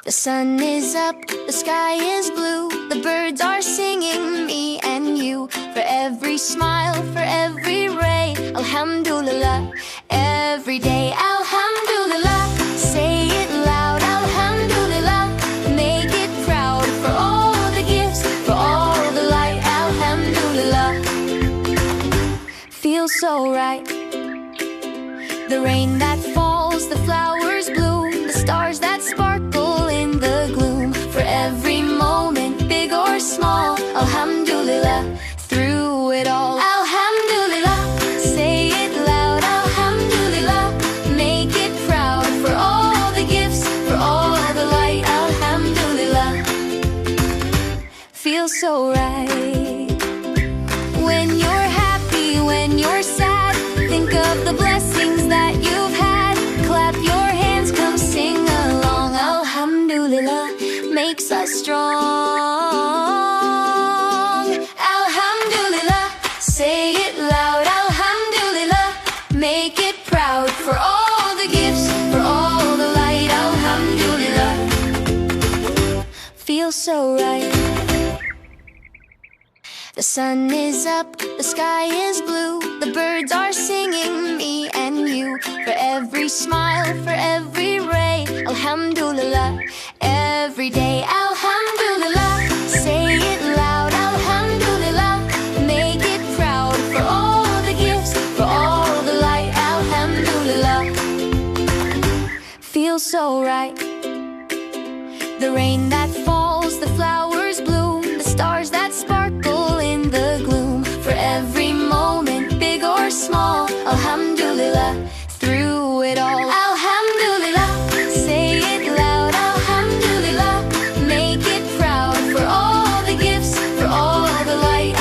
The sun is up, the sky is blue, the birds are singing, me and you. For every smile, for every ray, alhamdulillah. Every day, alhamdulillah. Say it loud, alhamdulillah. Make it proud for all the gifts, for all the light, alhamdulillah. Feels so right. The rain that falls, the flowers bloom, the stars that sparkle in the gloom. For every moment, big or small, alhamdulillah. Through it all, alhamdulillah. Say it loud, alhamdulillah. Make it proud for all the gifts, for all the light, alhamdulillah. Feels so right. When you're happy, when you're sad, think of the blessings that you've had. Clap your hands, come sing along. Alhamdulillah makes us strong. Alhamdulillah, say it loud. Alhamdulillah, make it proud for all the gifts, for all the light. Alhamdulillah, feels so right. The sun is up, the sky is blue, the birds are singing, me and you. For every smile, for every ray, alhamdulillah. Every day, alhamdulillah. Say it loud, alhamdulillah. Make it proud for all the gifts, for all the light, alhamdulillah. Feels so right. The rain that falls, the flowers bloom, the stars that sparkle in the gloom. For every moment, big or small, alhamdulillah.